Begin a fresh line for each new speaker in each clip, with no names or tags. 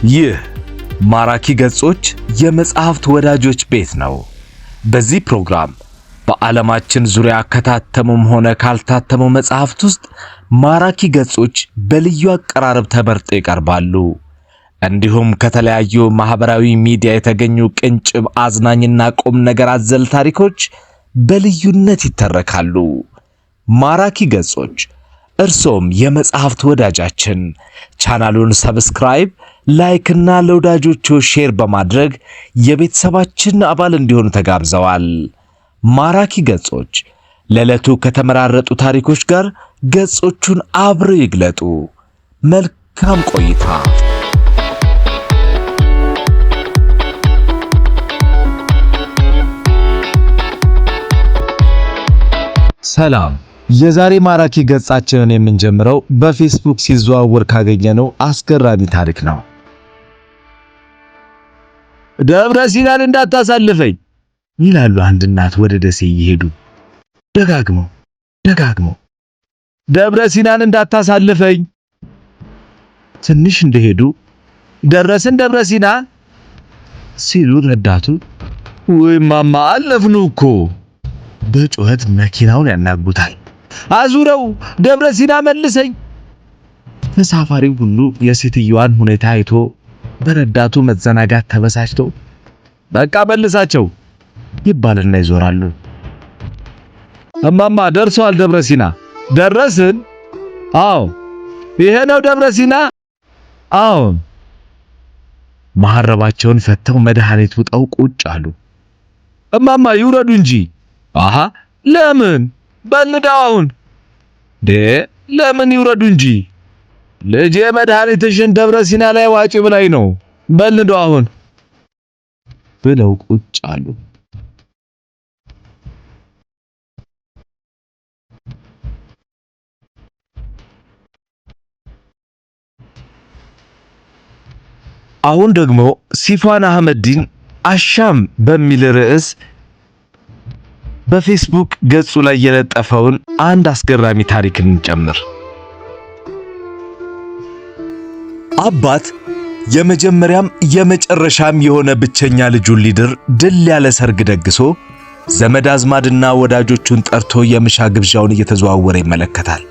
ይህ ማራኪ ገጾች የመጽሐፍት ወዳጆች ቤት ነው። በዚህ ፕሮግራም በዓለማችን ዙሪያ ከታተሙም ሆነ ካልታተሙ መጽሐፍት ውስጥ ማራኪ ገጾች በልዩ አቀራረብ ተመርጠው ይቀርባሉ። እንዲሁም ከተለያዩ ማህበራዊ ሚዲያ የተገኙ ቅንጭብ አዝናኝና ቁም ነገር አዘል ታሪኮች በልዩነት ይተረካሉ። ማራኪ ገጾች እርሶም የመጽሐፍት ወዳጃችን ቻናሉን ሰብስክራይብ፣ ላይክ እና ለወዳጆቹ ሼር በማድረግ የቤተሰባችን አባል እንዲሆኑ ተጋብዘዋል። ማራኪ ገጾች ለዕለቱ ከተመራረጡ ታሪኮች ጋር ገጾቹን አብረው ይግለጡ። መልካም ቆይታ። ሰላም። የዛሬ ማራኪ ገጻችንን የምንጀምረው በፌስቡክ ሲዘዋወር ካገኘነው አስገራሚ ታሪክ ነው። ደብረ ሲናን እንዳታሳልፈኝ ይላሉ አንድ እናት ወደ ደሴ እየሄዱ ደጋግመው ደብረ ሲናን እንዳታሳልፈኝ። ትንሽ እንደሄዱ ደረስን ደብረ ሲና ሲሉ ረዳቱ ወይ ማማ አለፍኑ እኮ በጩኸት መኪናውን ያናጉታል። አዙረው ደብረ ሲና መልሰኝ። ተሳፋሪው ሁሉ የሴትዮዋን ሁኔታ አይቶ በረዳቱ መዘናጋት ተበሳጭቶ በቃ መልሳቸው ይባልና ይዞራሉ። እማማ ደርሷል ደብረ ሲና። ደረስን? አዎ። ይሄ ነው ደብረ ሲና? አዎ። መሐረባቸውን ፈተው መድኃኒት ውጠው ቁጭ አሉ። እማማ ይውረዱ እንጂ። አሃ ለምን? በልዳውን ለምን ይውረዱ እንጂ? ልጄ መድኃኒትሽን ደብረ ሲና ላይ ዋጪ ብላይ ነው። በልዳውን ብለው ቁጭ አሉ። አሁን ደግሞ ሲፋን አህመዲን አሻም በሚል ርዕስ በፌስቡክ ገጹ ላይ የለጠፈውን አንድ አስገራሚ ታሪክ እንጨምር። አባት የመጀመሪያም የመጨረሻም የሆነ ብቸኛ ልጁን ሊድር ድል ያለ ሰርግ ደግሶ ዘመድ አዝማድና ወዳጆቹን ጠርቶ የምሳ ግብዣውን እየተዘዋወረ ይመለከታል።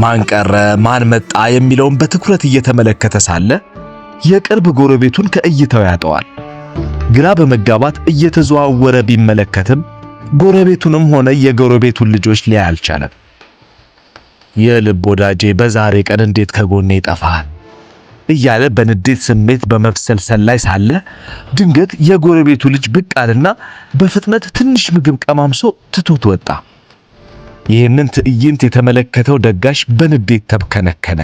ማን ቀረ ማን መጣ የሚለውን በትኩረት እየተመለከተ ሳለ የቅርብ ጎረቤቱን ከእይታው ያጠዋል። ግራ በመጋባት እየተዘዋወረ ቢመለከትም ጎረቤቱንም ሆነ የጎረቤቱን ልጆች ሊያይ አልቻለም። የልብ ወዳጄ በዛሬ ቀን እንዴት ከጎኔ ይጠፋል እያለ በንዴት ስሜት በመፍሰልሰል ላይ ሳለ ድንገት የጎረቤቱ ልጅ ብቅ አለና በፍጥነት ትንሽ ምግብ ቀማምሶ ትቶት ወጣ። ይህንን ትዕይንት የተመለከተው ደጋሽ በንዴት ተብከነከነ።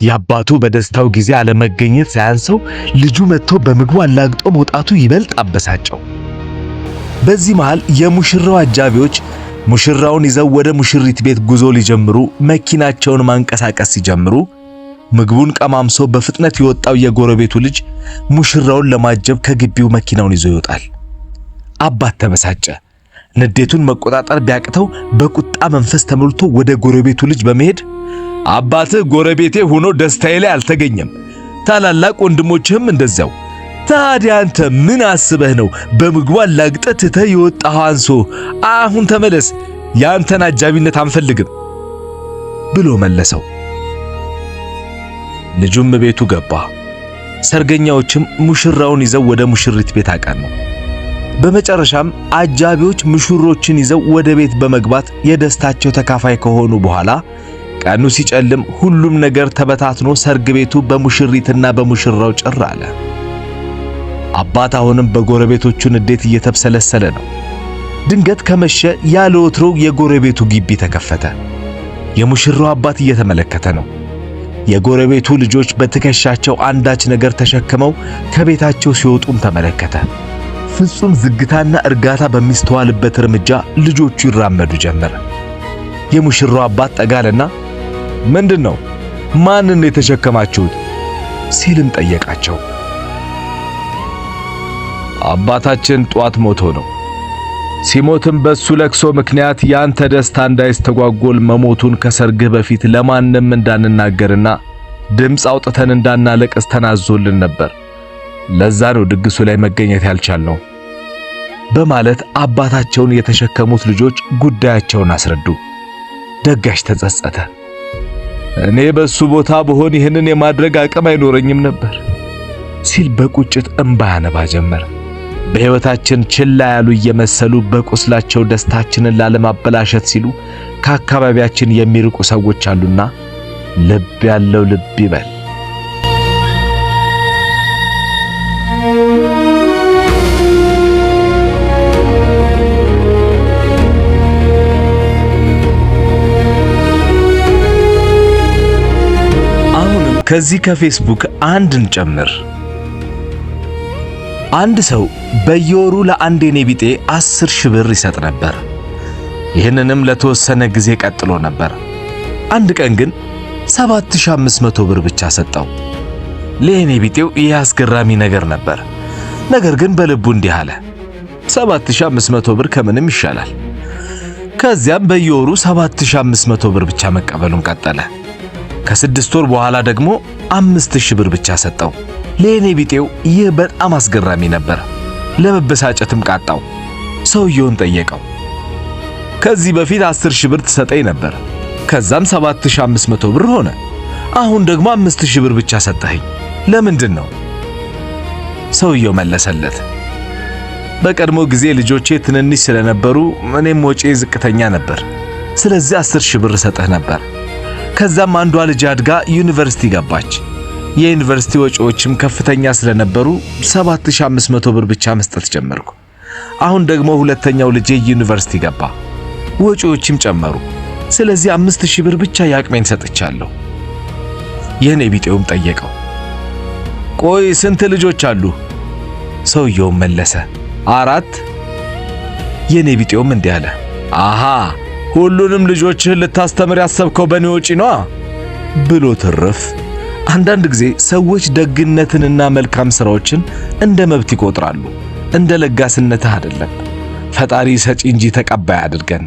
የአባቱ በደስታው ጊዜ አለመገኘት ሳያንሰው ልጁ መጥቶ በምግቡ አላግጦ መውጣቱ ይበልጥ አበሳጨው። በዚህ መሃል የሙሽራው አጃቢዎች ሙሽራውን ይዘው ወደ ሙሽሪት ቤት ጉዞ ሊጀምሩ መኪናቸውን ማንቀሳቀስ ሲጀምሩ ምግቡን ቀማምሶ በፍጥነት የወጣው የጎረቤቱ ልጅ ሙሽራውን ለማጀብ ከግቢው መኪናውን ይዞ ይወጣል። አባት ተበሳጨ። ንዴቱን መቆጣጠር ቢያቅተው በቁጣ መንፈስ ተሞልቶ ወደ ጎረቤቱ ልጅ በመሄድ አባትህ ጎረቤቴ ሆኖ ደስታዬ ላይ አልተገኘም፣ ታላላቅ ወንድሞችህም እንደዚያው። ታዲያ አንተ ምን አስበህ ነው በምግቡ አላግጠህ ትተህ የወጣኸው? አንሶ አሁን ተመለስ፣ ያንተን አጃቢነት አንፈልግም ብሎ መለሰው። ልጁም ቤቱ ገባ። ሰርገኛዎችም ሙሽራውን ይዘው ወደ ሙሽሪት ቤት አቀኑ። በመጨረሻም አጃቢዎች ሙሽሮችን ይዘው ወደ ቤት በመግባት የደስታቸው ተካፋይ ከሆኑ በኋላ ቀኑ ሲጨልም ሁሉም ነገር ተበታትኖ ሰርግ ቤቱ በሙሽሪትና በሙሽራው ጭር አለ። አባት አሁንም በጎረቤቶቹ ንዴት እየተብሰለሰለ ነው። ድንገት ከመሸ ያለ ወትሮው የጎረቤቱ ግቢ ተከፈተ። የሙሽራው አባት እየተመለከተ ነው። የጎረቤቱ ልጆች በትከሻቸው አንዳች ነገር ተሸክመው ከቤታቸው ሲወጡም ተመለከተ። ፍጹም ዝግታና እርጋታ በሚስተዋልበት እርምጃ ልጆቹ ይራመዱ ጀመረ። የሙሽራው አባት ጠጋለና ምንድነው? ማንን የተሸከማችሁት? ሲልም ጠየቃቸው። አባታችን ጧት ሞቶ ነው። ሲሞትም በሱ ለቅሶ ምክንያት ያንተ ደስታ እንዳይስተጓጎል መሞቱን ከሰርግህ በፊት ለማንም እንዳንናገርና ድምፅ አውጥተን እንዳናለቅስ ተናዞልን ነበር። ለዛ ነው ድግሱ ላይ መገኘት ያልቻልነው በማለት አባታቸውን የተሸከሙት ልጆች ጉዳያቸውን አስረዱ። ደጋሽ ተጸጸተ። እኔ በሱ ቦታ ብሆን ይህንን የማድረግ አቅም አይኖረኝም ነበር ሲል በቁጭት እንባ ያነባ ጀመር። በሕይወታችን ችላ ያሉ እየመሰሉ በቁስላቸው ደስታችንን ላለማበላሸት ሲሉ ከአካባቢያችን የሚርቁ ሰዎች አሉና ልብ ያለው ልብ ይበል። አሁንም ከዚህ ከፌስቡክ አንድን ጨምር። አንድ ሰው በየወሩ ለአንድ የኔ ቢጤ 10 ሺህ ብር ይሰጥ ነበር። ይህንንም ለተወሰነ ጊዜ ቀጥሎ ነበር። አንድ ቀን ግን 7500 ብር ብቻ ሰጠው። ለኔ ቢጤው ይህ አስገራሚ ነገር ነበር። ነገር ግን በልቡ እንዲህ አለ፣ 7500 ብር ከምንም ይሻላል። ከዚያም በየወሩ 7500 ብር ብቻ መቀበሉን ቀጠለ። ከ6 ወር በኋላ ደግሞ 5000 ብር ብቻ ሰጠው። ለኔ ቢጤው ይህ በጣም አስገራሚ ነበር። ለመበሳጨትም ቃጣው። ሰውየውን ጠየቀው። ከዚህ በፊት 10 ሺህ ብር ትሰጠኝ ነበር፣ ከዛም 7500 ብር ሆነ። አሁን ደግሞ 5000 ብር ብቻ ሰጠኸኝ፣ ለምንድን ነው? ሰውየው መለሰለት፣ በቀድሞ ጊዜ ልጆቼ ትንንሽ ስለነበሩ እኔም ወጪ ዝቅተኛ ነበር። ስለዚህ 10 ሺህ ብር ሰጠህ ነበር። ከዛም አንዷ ልጅ አድጋ ዩኒቨርሲቲ ገባች። የዩኒቨርሲቲ ወጪዎችም ከፍተኛ ስለነበሩ 7500 ብር ብቻ መስጠት ጀመርኩ። አሁን ደግሞ ሁለተኛው ልጄ ዩኒቨርሲቲ ገባ፣ ወጪዎችም ጨመሩ። ስለዚህ 5000 ብር ብቻ ያቅሜን ሰጥቻለሁ። የኔ ቢጤውም ጠየቀው፣ ቆይ ስንት ልጆች አሉ? ሰውየው መለሰ፣ 4። የኔ ቢጤውም እንዲህ አለ፣ አሃ ሁሉንም ልጆችህን ልታስተምር ያሰብከው በኔ ወጪ ነው ብሎ ትርፍ። አንዳንድ ጊዜ ሰዎች ደግነትንና መልካም ሥራዎችን እንደ መብት ይቆጥራሉ። እንደ ለጋስነትህ አይደለም። ፈጣሪ ሰጪ እንጂ ተቀባይ አድርገን።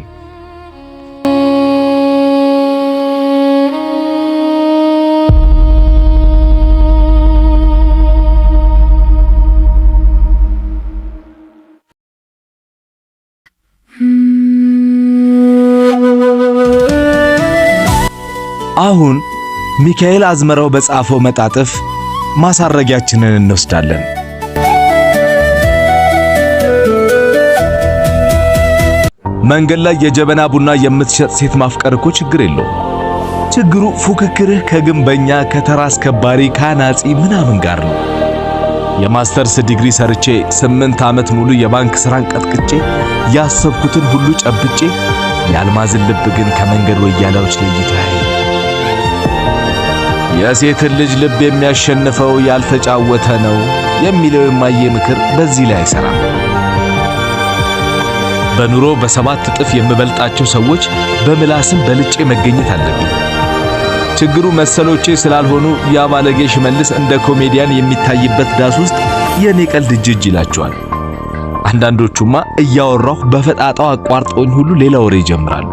አሁን ሚካኤል አዝመራው በጻፈው መጣጥፍ ማሳረጊያችንን እንወስዳለን። መንገድ ላይ የጀበና ቡና የምትሸጥ ሴት ማፍቀር እኮ ችግር የለውም። ችግሩ ፉክክርህ ከግንበኛ፣ ከተራ አስከባሪ፣ ከአናጺ ምናምን ጋር ነው። የማስተርስ ዲግሪ ሰርቼ 8 ዓመት ሙሉ የባንክ ስራን ቀጥቅጬ ያሰብኩትን ሁሉ ጨብጬ የአልማዝን ልብ ግን ከመንገድ ወያላዎች ለይቶ የሴትን ልጅ ልብ የሚያሸንፈው ያልተጫወተ ነው የሚለው የማየ ምክር በዚህ ላይ አይሰራም። በኑሮ በ7 እጥፍ የምበልጣቸው ሰዎች በምላስም በልጬ መገኘት አለብኝ። ችግሩ መሰሎቼ ስላልሆኑ ያ ባለጌ ሽመልስ እንደ ኮሜዲያን የሚታይበት ዳስ ውስጥ የኔ ቀልድ እጅ ይላቸዋል። አንዳንዶቹማ እያወራሁ በፈጣጣው አቋርጦኝ ሁሉ ሌላ ወሬ ይጀምራሉ።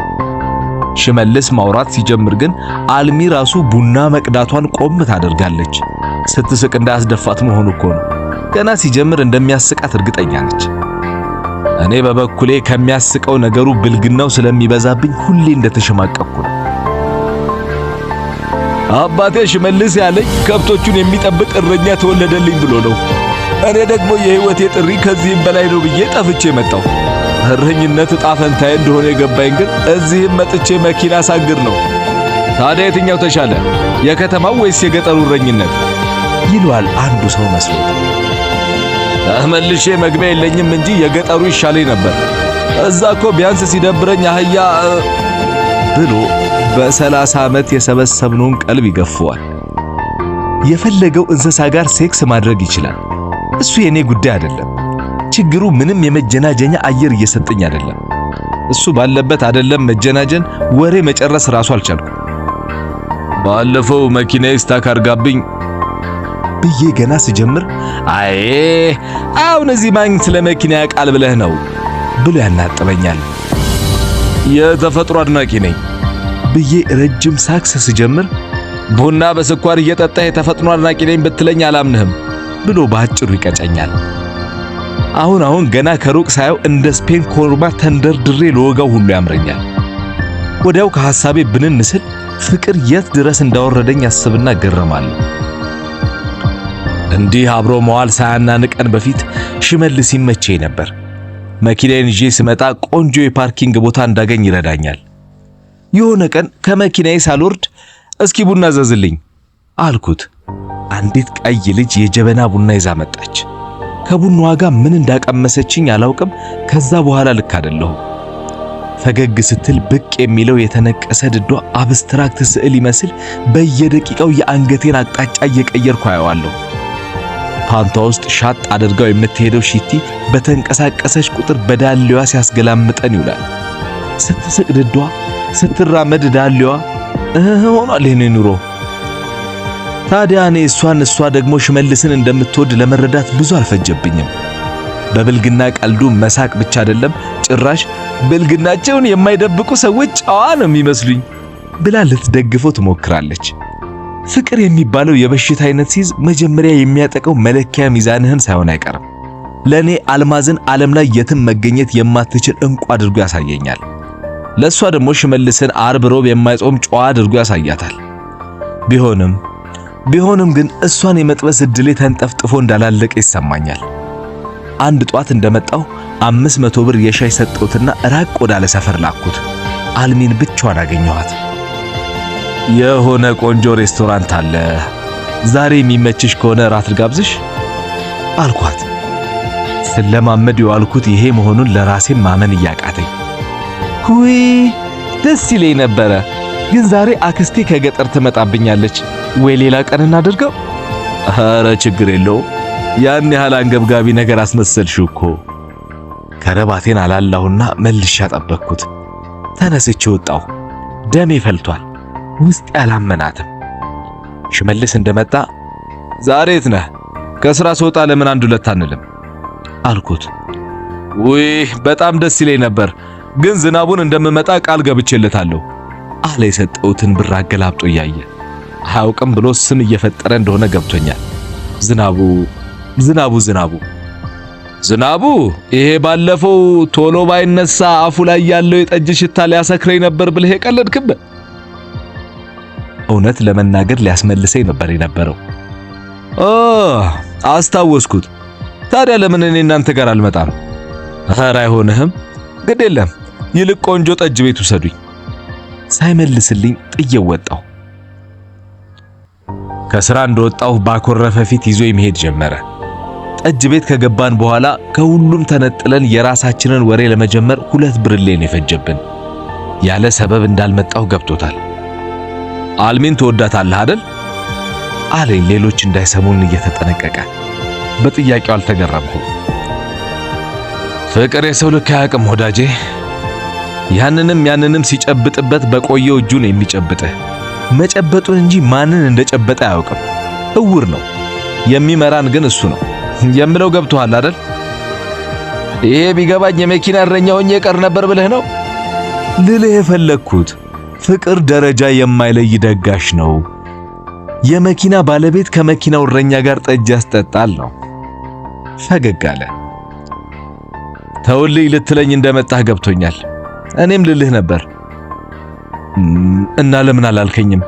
ሽመልስ ማውራት ሲጀምር ግን አልሚ ራሱ ቡና መቅዳቷን ቆም ታደርጋለች። ስትስቅ እንዳያስደፋት መሆኑ እኮ ነው። ገና ሲጀምር እንደሚያስቃት እርግጠኛ ነች። እኔ በበኩሌ ከሚያስቀው ነገሩ ብልግናው ስለሚበዛብኝ ሁሌ እንደተሸማቀቅኩ ነው። አባቴ ሽመልስ ያለኝ ከብቶቹን የሚጠብቅ እረኛ ተወለደልኝ ብሎ ነው። እኔ ደግሞ የህይወቴ ጥሪ ከዚህም በላይ ነው ብዬ ጠፍቼ መጣሁ። እረኝነት ዕጣ ፈንታዬ እንደሆነ የገባኝ ግን እዚህም መጥቼ መኪና ሳግር ነው። ታዲያ የትኛው ተሻለ? የከተማው ወይስ የገጠሩ እረኝነት? ይሏል አንዱ ሰው መስሎት። ተመልሼ መግቢያ የለኝም እንጂ የገጠሩ ይሻለኝ ነበር። እዛ እኮ ቢያንስ ሲደብረኝ አህያ ብሎ በ30 ዓመት የሰበሰብነውን ቀልብ ይገፈዋል። የፈለገው እንስሳ ጋር ሴክስ ማድረግ ይችላል። እሱ የኔ ጉዳይ አይደለም። ችግሩ ምንም የመጀናጀኛ አየር እየሰጠኝ አይደለም። እሱ ባለበት አይደለም መጀናጀን፣ ወሬ መጨረስ ራሱ አልቻልኩም። ባለፈው መኪናዬ ስታክ አርጋብኝ ብዬ ገና ስጀምር አይ አሁን እዚህ ማን ስለ መኪና ያውቃል ብለህ ነው ብሎ ያናጥበኛል። የተፈጥሮ አድናቂ ነኝ ብዬ ረጅም ሳክስ ስጀምር ቡና በስኳር እየጠጣህ የተፈጥኖ አድናቂ ነኝ ብትለኝ አላምንህም ብሎ ባጭሩ ይቀጨኛል። አሁን ገና ከሩቅ ሳየው እንደ ስፔን ኮርማ ተንደርድሬ ለወጋው ሁሉ ያምረኛል። ወዲያው ከሐሳቤ ብንን ስል ፍቅር የት ድረስ እንዳወረደኝ አስብና ገረማለሁ። እንዲህ አብሮ መዋል ሳያናንቀን በፊት ሽመልስ ይመቸኝ ነበር። መኪናዬን ይዤ ስመጣ ቆንጆ የፓርኪንግ ቦታ እንዳገኝ ይረዳኛል። የሆነ ቀን ከመኪናዬ ሳልወርድ እስኪ ቡና ዘዝልኝ አልኩት። አንዲት ቀይ ልጅ የጀበና ቡና ይዛ መጣች። ከቡናዋ ጋር ምን እንዳቀመሰችኝ አላውቅም። ከዛ በኋላ ልክ አይደለሁም። ፈገግ ስትል ብቅ የሚለው የተነቀሰ ድዷ አብስትራክት ስዕል ይመስል በየደቂቃው የአንገቴን አቅጣጫ እየቀየርኩ አየዋለሁ። ፓንቷ ውስጥ ሻጥ አድርጋው የምትሄደው ሺቲ በተንቀሳቀሰች ቁጥር በዳሌዋ ሲያስገላምጠን ይውላል። ስትስቅ ድዷ፣ ስትራመድ ዳሌዋ ሆኗል የኔ ኑሮ። ታዲያ እኔ እሷ ደግሞ ሽመልስን እንደምትወድ ለመረዳት ብዙ አልፈጀብኝም። በብልግና ቀልዱ መሳቅ ብቻ አይደለም፣ ጭራሽ ብልግናቸውን የማይደብቁ ሰዎች ጨዋ ነው የሚመስሉኝ ብላ ልትደግፈው ትሞክራለች። ፍቅር የሚባለው የበሽታ አይነት ሲይዝ መጀመሪያ የሚያጠቀው መለኪያ ሚዛንህን ሳይሆን አይቀርም። ለኔ አልማዝን ዓለም ላይ የትም መገኘት የማትችል እንቁ አድርጎ ያሳየኛል። ለሷ ደግሞ ሽመልስን አርብ ሮብ የማይጾም ጨዋ አድርጎ ያሳያታል። ቢሆንም ግን እሷን የመጥበስ እድሌ ተንጠፍጥፎ እንዳላለቀ ይሰማኛል። አንድ ጧት እንደመጣው 500 ብር የሻይ ሰጠውትና ራቅ ወዳለ ሰፈር ላኩት። አልሚን ብቻዋን አገኘኋት። የሆነ ቆንጆ ሬስቶራንት አለ፣ ዛሬ የሚመችሽ ከሆነ ራት ልጋብዝሽ አልኳት። ስለማመድ የዋልኩት ይሄ መሆኑን ለራሴ ማመን እያቃተኝ፣ ሁይ ደስ ይለኝ ነበረ፣ ግን ዛሬ አክስቴ ከገጠር ትመጣብኛለች። ወይ ሌላ ቀን እናድርገው? ኧረ ችግር የለውም፣ ያን ያህል አንገብጋቢ ነገር አስመሰልሽው እኮ። ከረባቴን አላላሁና መልሼ አጠበቅኩት። ተነስቼ ወጣሁ። ደሜ ፈልቷል። ውስጥ ያላመናትም። ሽመልስ እንደመጣ ዛሬ የት ነህ? ከስራ ስወጣ ለምን አንድ ሁለት አንልም አልኩት። ውይ በጣም ደስ ይለኝ ነበር፣ ግን ዝናቡን እንደምመጣ ቃል ገብቼለታለሁ አለ የሰጠሁትን ብር አገላብጦ እያየ። አያውቅም ብሎ ስም እየፈጠረ እንደሆነ ገብቶኛል። ዝናቡ ይሄ ባለፈው ቶሎ ባይነሳ አፉ ላይ ያለው የጠጅ ሽታ ሊያሰክረኝ ነበር ብለህ የቀለድክበት። እውነት ለመናገር ሊያስመልሰኝ ነበር የነበረው። አስታወስኩት። ታዲያ ለምን እኔ እናንተ ጋር አልመጣም? ኧረ አይሆንህም፣ ግድ የለም ይልቅ ቆንጆ ጠጅ ቤት ውሰዱኝ። ሳይመልስልኝ ጥዬው ወጣሁ። ከስራ እንደወጣሁ ባኮረፈ ፊት ይዞ መሄድ ጀመረ። ጠጅ ቤት ከገባን በኋላ ከሁሉም ተነጥለን የራሳችንን ወሬ ለመጀመር 2 ብርሌን የፈጀብን። ያለ ሰበብ እንዳልመጣሁ ገብቶታል። አልሚን ትወዳታለህ አይደል አለኝ፣ ሌሎች እንዳይሰሙን እየተጠነቀቀ። በጥያቄው አልተገረምኩም። ፍቅር የሰው ልክ አያውቅም ወዳጄ። ያንንም ሲጨብጥበት በቆየው እጁ ነው የሚጨብጥህ። መጨበጡን እንጂ ማንን እንደጨበጠ አያውቅም። እውር ነው። የሚመራን ግን እሱ ነው የምለው ገብቶሃል አይደል? ይሄ ቢገባኝ የመኪና እረኛ ሆኜ ቀር ነበር ብለህ ነው ልልህ የፈለግኩት። ፍቅር ደረጃ የማይለይ ደጋሽ ነው። የመኪና ባለቤት ከመኪናው እረኛ ጋር ጠጅ ያስጠጣል ነው። ፈገግ አለ። ተውልኝ ልትለኝ እንደመጣህ ገብቶኛል። እኔም ልልህ ነበር እና ለምን አላልከኝም?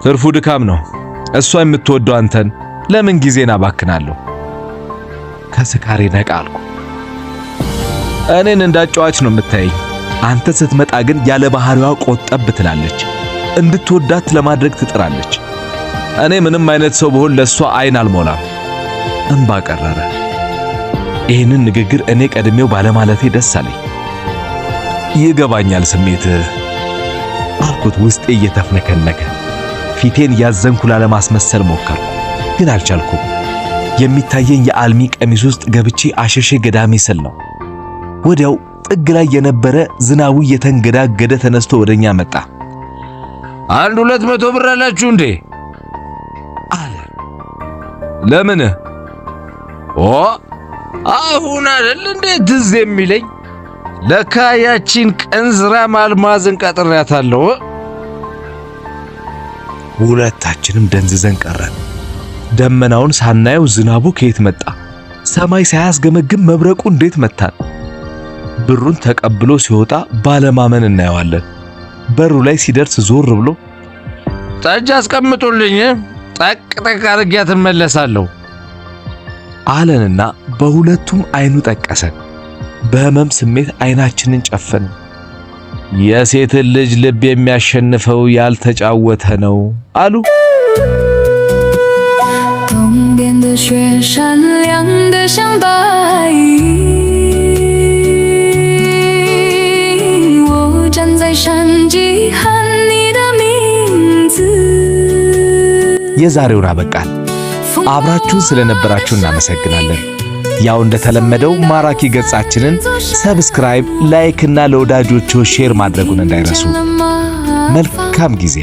ትርፉ ድካም ነው። እሷ የምትወደው አንተን ለምን ጊዜን አባክናለሁ? ከስካሬ ነቃ አልኩ። እኔን እንዳጫዋች ነው የምታየኝ። አንተ ስትመጣ ግን ያለ ባህሪዋ ቆጠብ ትላለች። እንድትወዳት ለማድረግ ትጥራለች። እኔ ምንም አይነት ሰው ብሆን ለሷ አይን አልሞላም። እንባ ቀረረ። ይህንን ንግግር እኔ ቀድሜው ባለማለቴ ደስ አለኝ። ይገባኛል ስሜትህ አልኩት፣ ውስጤ እየተፍነከነከ። ፊቴን ያዘንኩ ላለማስመሰል ሞከርኩ፣ ግን አልቻልኩም። የሚታየኝ የአልሚ ቀሚስ ውስጥ ገብቼ አሸሼ ገዳሜ ስል ነው። ወዲያው ጥግ ላይ የነበረ ዝናቡ እየተንገዳገደ ተነስቶ ወደኛ መጣ። 200 ብር አላችሁ እንዴ አለ። ለምን? አሁን አይደል እንዴ ትዝ የሚለኝ፣ ለካ ያቺን ቀንዝራ አልማዝን ቀጥሬያታለሁ። ሁለታችንም ደንዝዘን ቀረን። ደመናውን ሳናየው ዝናቡ ከየት መጣ? ሰማይ ሳያስገመግም መብረቁ እንዴት መታን? ብሩን ተቀብሎ ሲወጣ ባለማመን እናየዋለን። በሩ ላይ ሲደርስ ዞር ብሎ ጠጅ አስቀምጡልኝ፣ ጠቅ አድርጌያት እመለሳለሁ አለንና በሁለቱም አይኑ ጠቀሰን። በህመም ስሜት አይናችንን ጨፈን። የሴትን ልጅ ልብ የሚያሸንፈው ያልተጫወተ ነው አሉ። የዛሬውን አበቃል። አብራችሁን ስለነበራችሁ እናመሰግናለን። ያው እንደተለመደው ማራኪ ገጻችንን ሰብስክራይብ፣ ላይክ እና ለወዳጆቹ ሼር ማድረጉን እንዳይረሱ። መልካም ጊዜ።